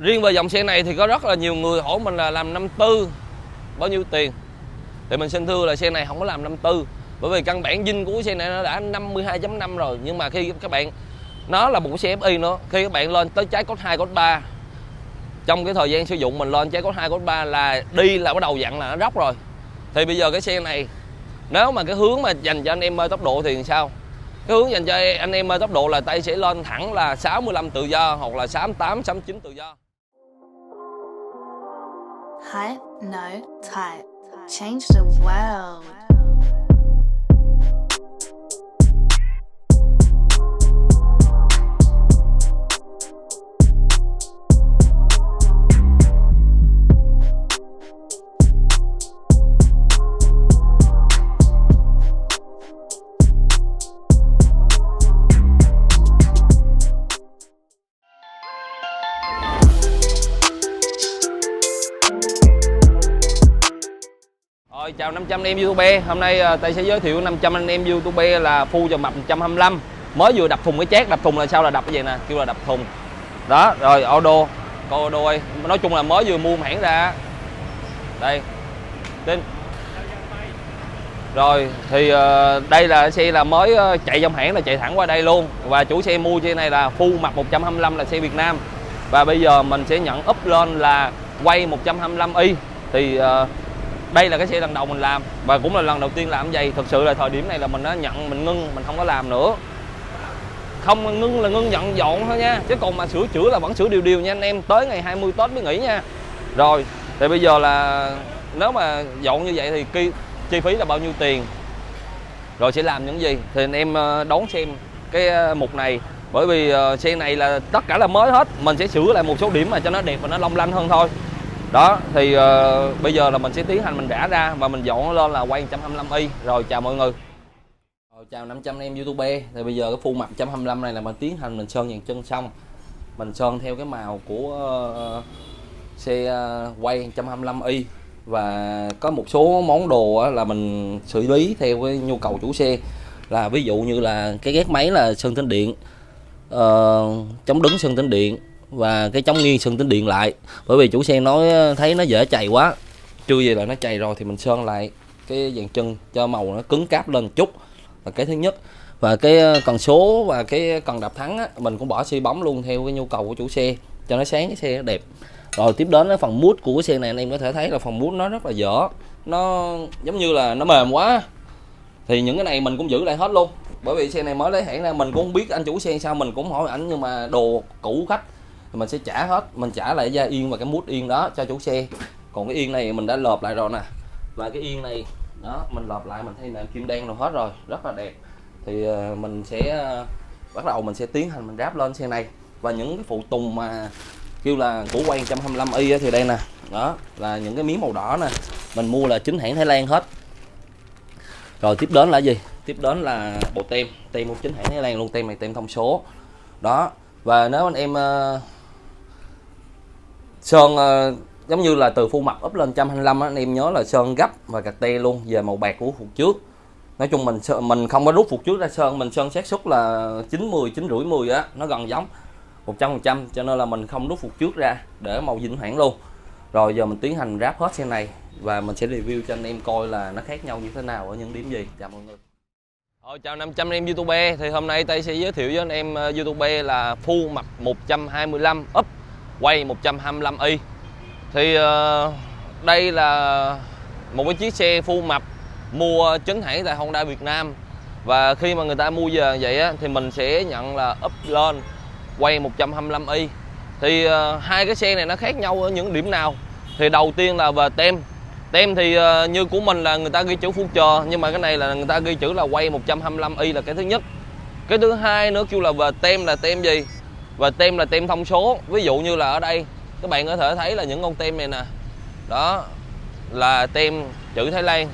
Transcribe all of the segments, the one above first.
Riêng về dòng xe này thì có rất là nhiều người hỏi mình là làm năm tư bao nhiêu tiền. Thì mình xin thưa là xe này không có làm năm tư, bởi vì căn bản dinh của xe này nó đã 52.5 rồi. Nhưng mà khi các bạn, nó là một xe FI nữa, khi các bạn lên tới trái code 2, code 3, trong cái thời gian sử dụng mình lên trái code 2, code 3 là đi là bắt đầu dặn là nó róc rồi. Thì bây giờ cái xe này, nếu mà cái hướng mà dành cho anh em mê tốc độ thì sao? Cái hướng dành cho anh em mê tốc độ là tay sẽ lên thẳng là 65 tự do hoặc là 68, 69 tự do. Hypnotype, change the world. Rồi, chào 500 anh em YouTube. Hôm nay Tay sẽ giới thiệu 500 anh em YouTube là full dòng mập 125. Mới vừa đập thùng cái chét, đập thùng là sao, là đập cái gì nè, kêu là đập thùng. Đó, rồi auto, coi auto ơi. Nói chung là mới vừa mua hãng ra. Đây. Tin. Rồi thì đây là xe là mới chạy trong hãng, là chạy thẳng qua đây luôn. Và chủ xe mua xe này là full mập 125 là xe Việt Nam. Và bây giờ mình sẽ nhận up lên là quay 125i. Thì đây là cái xe lần đầu mình làm và cũng là lần đầu tiên làm vậy. Thực sự là thời điểm này là mình đã nhận, mình ngưng, mình không có làm nữa. Không ngưng là ngưng nhận dọn thôi nha, chứ còn mà sửa chữa là vẫn sửa đều nha anh em. Tới ngày 20 Tết mới nghỉ nha. Rồi thì bây giờ là nếu mà dọn như vậy thì chi phí là bao nhiêu tiền, rồi sẽ làm những gì thì anh em đón xem cái mục này. Bởi vì xe này là tất cả là mới hết, mình sẽ sửa lại một số điểm mà cho nó đẹp và nó long lanh hơn thôi. Đó thì bây giờ là mình sẽ tiến hành mình rã ra và mình dọn nó lên là quay 125i. Rồi chào mọi người. Chào 500 em YouTube. Thì bây giờ cái full mặt 125 này là mình tiến hành mình sơn dàn chân xong. Mình sơn theo cái màu của xe quay 125i. Và có một số món đồ là mình xử lý theo cái nhu cầu chủ xe. Là ví dụ như là cái ghét máy là sơn tĩnh điện, chống đứng sơn tĩnh điện, và cái chống nghiêng sơn tĩnh điện lại. Bởi vì chủ xe nói thấy nó dễ chày quá, chưa gì là nó chày rồi thì mình sơn lại cái dàn chân cho màu nó cứng cáp lên một chút là cái thứ nhất. Và cái cần số và cái cần đạp thắng á, mình cũng bỏ xi bóng luôn theo cái nhu cầu của chủ xe cho nó sáng, cái xe nó đẹp. Rồi tiếp đến cái phần mút của cái xe này, anh em có thể thấy là phần mút nó rất là dở, nó giống như là nó mềm quá. Thì những cái này mình cũng giữ lại hết luôn, bởi vì xe này mới lấy hãng ra, mình cũng không biết anh chủ xe sao, mình cũng hỏi ảnh, nhưng mà đồ cũ khách thì mình sẽ trả hết, mình trả lại da yên và cái mút yên đó cho chủ xe. Còn cái yên này mình đã lợp lại rồi nè, và cái yên này đó mình lợp lại, mình thay nệm kim đen rồi hết rồi, rất là đẹp. Thì mình sẽ bắt đầu mình sẽ tiến hành mình ráp lên xe này. Và những cái phụ tùng mà kêu là của quay 125i thì đây nè, đó là những cái miếng màu đỏ nè, mình mua là chính hãng Thái Lan hết. Rồi tiếp đến là gì? Tiếp đến là bộ tem của chính hãng Thái Lan luôn, tem này tem thông số đó. Và nếu anh em sơn giống như là từ full mặt up lên 125 á, anh em nhớ là sơn gấp và cạc te luôn về màu bạc của phục trước. Nói chung mình không có rút phục trước ra sơn, mình sơn xác suất là 90, 9,5, 10 á, nó gần giống 100%, cho nên là mình không rút phục trước ra để màu vĩnh hoãn luôn. Rồi giờ mình tiến hành ráp hết xe này và mình sẽ review cho anh em coi là nó khác nhau như thế nào ở những điểm gì. Chào mọi người. Chào 500 anh em YouTube. Thì hôm nay Tay sẽ giới thiệu với anh em YouTube là full mặt 125 up quay 125i. Thì đây là một cái chiếc xe full mập mua chính hãng tại Honda Việt Nam. Và khi mà người ta mua về vậy á, thì mình sẽ nhận là up lên quay 125i. Thì hai cái xe này nó khác nhau ở những điểm nào? Thì đầu tiên là về tem thì như của mình là người ta ghi chữ Future, nhưng mà cái này là người ta ghi chữ là quay 125i là cái thứ nhất. Cái thứ hai nữa kêu là về tem là tem gì? Và tem là tem thông số. Ví dụ như là ở đây các bạn có thể thấy là những con tem này nè, đó là tem chữ Thái Lan.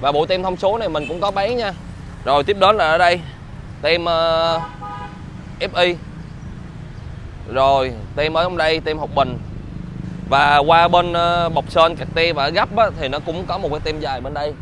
Và bộ tem thông số này mình cũng có bán nha. Rồi tiếp đến là ở đây tem FI. Rồi tem ở trong đây tem Học Bình. Và qua bên bọc sơn, cạc te và gấp á, thì nó cũng có một cái tem dài bên đây.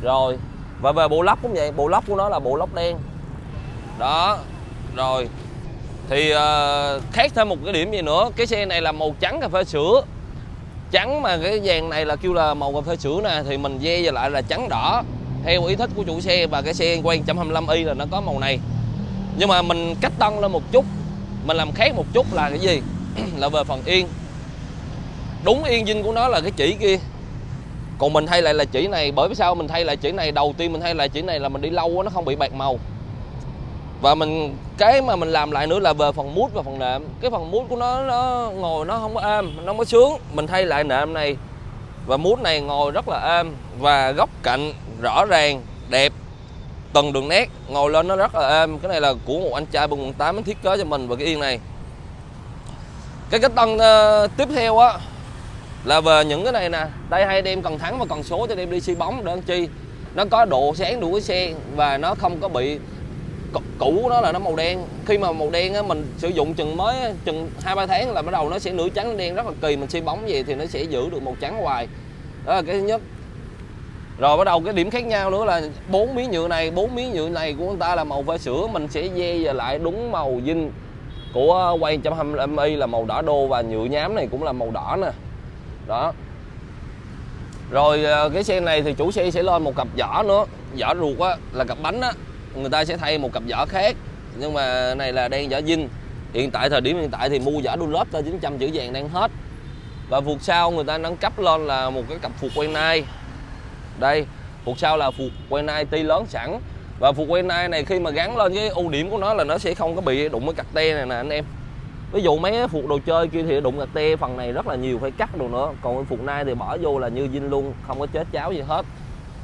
Rồi và về bộ lốc cũng vậy, bộ lốc của nó là bộ lốc đen đó. Rồi Thì khác thêm một cái điểm gì nữa, cái xe này là màu trắng cà phê sữa. Trắng mà cái dàn này là kêu là màu cà phê sữa nè, thì mình ve về lại là trắng đỏ theo ý thích của chủ xe. Và cái xe quay 125i là nó có màu này. Nhưng mà mình cách tân lên một chút, mình làm khác một chút là cái gì? Là về phần yên. Đúng yên zin của nó là cái chỉ kia, còn mình thay lại là chỉ này. Bởi vì sao mình thay lại chỉ này? Đầu tiên mình thay lại chỉ này là mình đi lâu nó không bị bạc màu. Và cái mà mình làm lại nữa là về phần mút và phần nệm. Cái phần mút của nó ngồi nó không có êm, nó không có sướng. Mình thay lại nệm này và mút này ngồi rất là êm, và góc cạnh rõ ràng, đẹp, từng đường nét, ngồi lên nó rất là êm. Cái này là của một anh trai bên quận 8 thiết kế cho mình và cái yên này. Cái cách tân tiếp theo á là về những cái này nè. Đây hay đem cần thắng và cần số cho đem đi xi bóng để làm chi nó có độ sáng đủ cái xe, và nó không có bị cũ của nó là nó màu đen. Khi mà màu đen á, mình sử dụng chừng 2-3 tháng là bắt đầu nó sẽ nửa trắng đen rất là kỳ. Mình xi bóng gì thì nó sẽ giữ được màu trắng hoài. Đó là cái thứ nhất. Rồi bắt đầu cái điểm khác nhau nữa là 4 miếng nhựa này. 4 miếng nhựa này của người ta là màu phê sữa, mình sẽ ve về lại đúng màu zin của quay 125i là màu đỏ đô, và nhựa nhám này cũng là màu đỏ nè. Đó. Rồi cái xe này thì chủ xe sẽ lên một cặp giỏ nữa. Giỏ ruột á, là cặp bánh á, người ta sẽ thay một cặp giỏ khác. Nhưng mà này là đang giỏ zin. Thời điểm hiện tại thì mua giỏ Dunlop T900 chữ vàng đang hết. Và phuộc sau người ta nâng cấp lên là một cái cặp phuộc quay nai. Đây, phuộc sau là phuộc quay nai ti lớn sẵn. Và phuộc quay nai này khi mà gắn lên, cái ưu điểm của nó là nó sẽ không có bị đụng cái cặt te này nè anh em. Ví dụ mấy phuộc đồ chơi kia thì đụng cặt te phần này rất là nhiều, phải cắt đồ nữa. Còn cái phuộc nai thì bỏ vô là như zin luôn, không có chết cháo gì hết.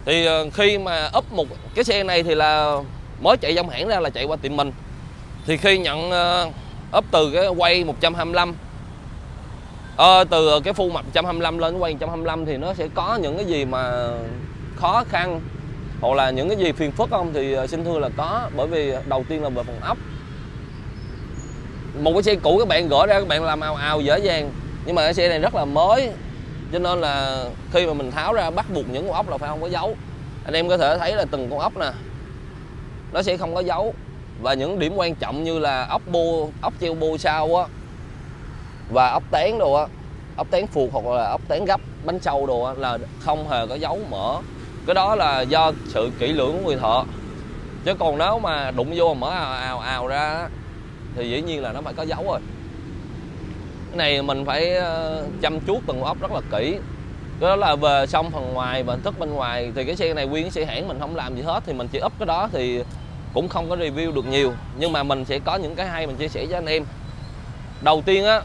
Thì khi mà up một cái xe này thì là mới chạy dòng hãng ra là chạy qua tiệm mình. Thì khi nhận up từ cái quay 125, từ cái full mặt 125 lên quay 125 thì nó sẽ có những cái gì mà khó khăn hoặc là những cái gì phiền phức không, thì xin thưa là có. Bởi vì đầu tiên là về phần ốc. Một cái xe cũ các bạn gỡ ra các bạn làm ào ào dễ dàng, nhưng mà cái xe này rất là mới, cho nên là khi mà mình tháo ra bắt buộc những con ốc là phải không có dấu. Anh em có thể thấy là từng con ốc nè, nó sẽ không có dấu. Và những điểm quan trọng như là ốc treo bô sau á, và ốc tán đồ á, ốc tán phuộc hoặc là ốc tán gấp bánh trâu đồ á, là không hề có dấu mở. Cái đó là do sự kỹ lưỡng của người thợ. Chứ còn nếu mà đụng vô mở ào ra thì dĩ nhiên là nó phải có dấu rồi. Cái này mình phải chăm chút từng ốc rất là kỹ. Cái đó là về xong phần ngoài và hình thức bên ngoài. Thì cái xe này nguyên cái xe hãng mình không làm gì hết, thì mình chỉ up cái đó thì cũng không có review được nhiều. Nhưng mà mình sẽ có những cái hay mình chia sẻ cho anh em. Đầu tiên á,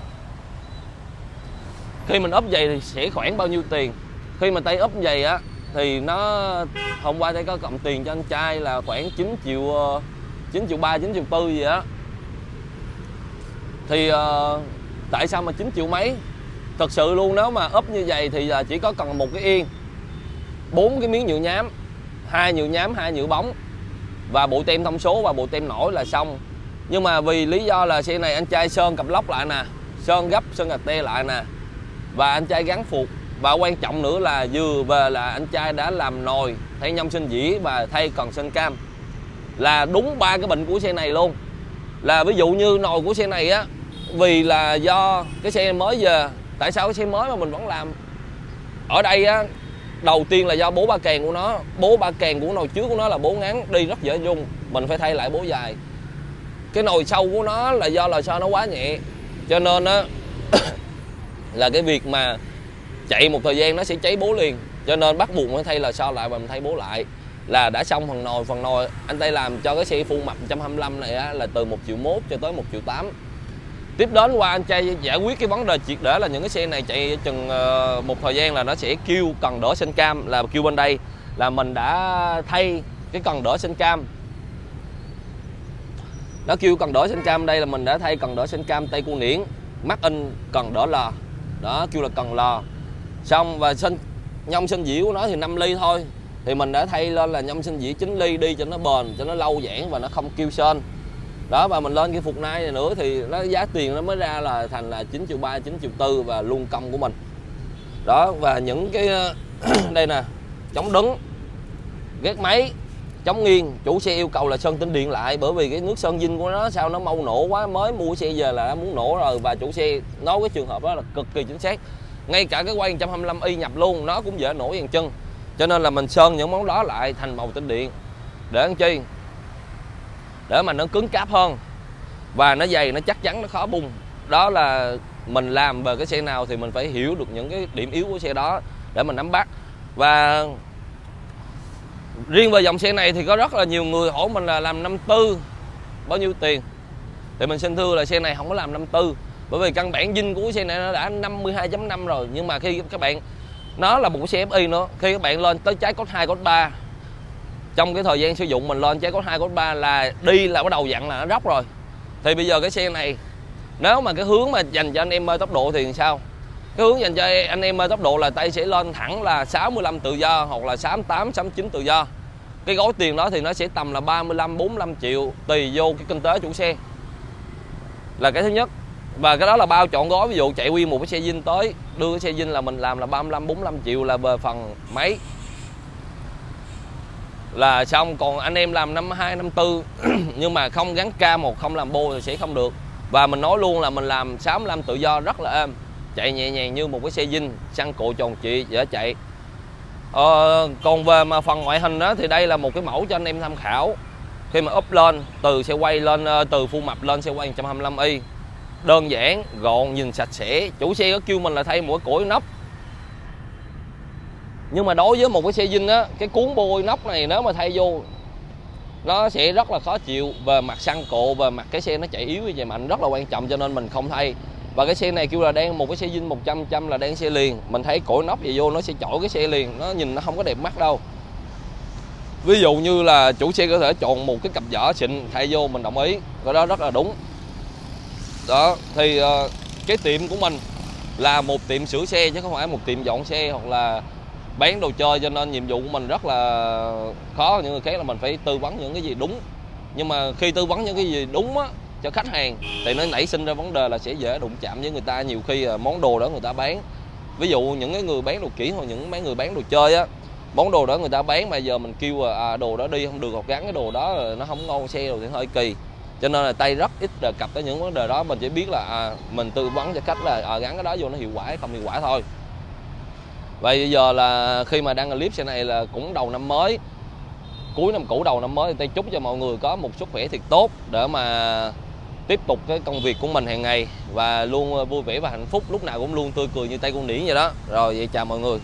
khi mình up giày thì sẽ khoảng bao nhiêu tiền. Khi mà tay up giày á thì nó hôm qua tay có cộng tiền cho anh trai là khoảng 9 triệu 3, 9 triệu 4 gì đó. Thì tại sao mà 9 triệu mấy? Thật sự luôn, nếu mà up như vậy thì chỉ có cần một cái yên, 4 cái miếng nhựa nhám, 2 nhựa nhám, 2 nhựa bóng, và bộ tem thông số và bộ tem nổi là xong. Nhưng mà vì lý do là xe này anh trai sơn cặp lốc lại nè, sơn gấp, sơn gạch te lại nè, và anh trai gắn phuộc. Và quan trọng nữa là vừa về là anh trai đã làm nồi, thay nhông sinh dĩ và thay cần sơn cam. Là đúng 3 cái bệnh của xe này luôn. Là ví dụ như nồi của xe này á, vì là do cái xe mới về. Tại sao cái xe mới mà mình vẫn làm? Ở đây á, đầu tiên là do bố ba kèn của nó. Bố ba kèn của nồi trước của nó là bố ngắn, đi rất dễ rung. Mình phải thay lại bố dài. Cái nồi sau của nó là do lò xo nó quá nhẹ, cho nên á là cái việc mà chạy một thời gian nó sẽ cháy bố liền. Cho nên bắt buộc phải thay lò xo lại và mình thay bố lại. Là đã xong phần nồi. Phần nồi anh Tây làm cho cái xe full mặt 125 này á, là từ 1 triệu 1 cho tới 1 triệu 8. Tiếp đến qua anh trai giải quyết cái vấn đề triệt để là những cái xe này chạy chừng một thời gian là nó sẽ kêu cần đỡ sinh cam. Là kêu bên đây là mình đã thay cái cần đỡ sinh cam. Nó kêu cần đỡ sinh cam, đây là mình đã thay cần đỡ sinh cam tay cô niễn, mắc in cần đỡ lò. Đó, kêu là cần lò. Xong và nhông sinh dĩ của nó thì 5 ly thôi. Thì mình đã thay lên là nhông sinh dĩ 9 ly đi cho nó bền, cho nó lâu giãn và nó không kêu sên. Đó, và mình lên cái phuộc nai này nữa thì nó giá tiền nó mới ra là thành là 9 triệu 3, 9 triệu 4 và luôn công của mình. Đó, và những cái đây nè, chống đứng, gác máy, chống nghiêng, chủ xe yêu cầu là sơn tĩnh điện lại, bởi vì cái nước sơn zin của nó sao nó mau nổ quá, mới mua xe về là đã muốn nổ rồi. Và chủ xe nói cái trường hợp đó là cực kỳ chính xác, ngay cả cái quay 125i nhập luôn nó cũng dễ nổ dàn chân, cho nên là mình sơn những món đó lại thành màu tĩnh điện để làm chi, để mà nó cứng cáp hơn và nó dày, nó chắc chắn, nó khó bung. Đó là mình làm về cái xe nào thì mình phải hiểu được những cái điểm yếu của xe đó để mình nắm bắt. Và riêng về dòng xe này thì có rất là nhiều người hỏi mình là làm 54 bao nhiêu tiền, thì mình xin thưa là xe này không có làm 54, bởi vì căn bản zin của cái xe này nó đã 52.5 rồi. Nhưng mà khi các bạn, nó là một cái xe FI nữa, khi các bạn lên tới trái cốt 2, cốt 3, trong cái thời gian sử dụng mình lên trái cốt 2, cốt 3 là đi là bắt đầu dặn là nó róc rồi. Thì bây giờ cái xe này nếu mà cái hướng mà dành cho anh em mê tốc độ thì sao? Cái hướng dành cho anh em mê tốc độ là tay sẽ lên thẳng là 65 tự do hoặc là 68, 69 tự do. Cái gói tiền đó thì nó sẽ tầm là 35, 45 triệu tùy vô cái kinh tế chủ xe, là cái thứ nhất. Và cái đó là bao trọn gói, ví dụ chạy nguyên một cái xe zin tới, đưa cái xe zin là mình làm là 35, 45 triệu là về phần máy là xong. Còn anh em làm 52, 54 nhưng mà không gắn K1, không làm bô thì sẽ không được. Và mình nói luôn là mình làm 65 tự do rất là êm, chạy nhẹ nhàng như một cái xe zin, xăng cộ tròn trịa, dễ chạy. Còn về mà phần ngoại hình đó thì đây là một cái mẫu cho anh em tham khảo. Khi mà up lên từ xe quay lên, từ full map lên xe quay 125i, đơn giản, gọn, nhìn sạch sẽ. Chủ xe có kêu mình là thay mỗi cối nóc, nhưng mà đối với một cái xe zin á, cái cuốn bôi nóc này nếu mà thay vô nó sẽ rất là khó chịu. Về mặt xăng cộ, về mặt cái xe nó chạy yếu về mạnh rất là quan trọng, cho nên mình không thay. Và cái xe này kêu là đang một cái xe zin 100% là đang xe liền, mình thấy cối nóc về vô nó sẽ chổi cái xe liền, nó nhìn nó không có đẹp mắt đâu. Ví dụ như là chủ xe có thể chọn một cái cặp vỏ xịn thay vô, mình đồng ý, cái đó rất là đúng. Đó thì cái tiệm của mình là một tiệm sửa xe chứ không phải một tiệm dọn xe hoặc là bán đồ chơi, cho nên nhiệm vụ của mình rất là khó. Những người khác là mình phải tư vấn những cái gì đúng, nhưng mà khi tư vấn những cái gì đúng á cho khách hàng thì nó nảy sinh ra vấn đề là sẽ dễ đụng chạm với người ta. Nhiều khi món đồ đó người ta bán, ví dụ những cái người bán đồ kỹ hoặc những mấy người bán đồ chơi á, món đồ đó người ta bán mà giờ mình kêu đồ đó đi không được, hoặc gắn cái đồ đó nó không ngon xe rồi thì hơi kỳ. Cho nên là tay rất ít đề cập tới những vấn đề đó, mình chỉ biết là mình tư vấn cho khách là gắn cái đó vô nó hiệu quả hay không hiệu quả thôi. Vậy bây giờ là khi mà đăng clip xe này là cũng đầu năm mới, cuối năm cũ đầu năm mới, thì tay chúc cho mọi người có một sức khỏe thiệt tốt để mà tiếp tục cái công việc của mình hàng ngày và luôn vui vẻ và hạnh phúc, lúc nào cũng luôn tươi cười như tay con điển vậy đó. Rồi vậy chào mọi người.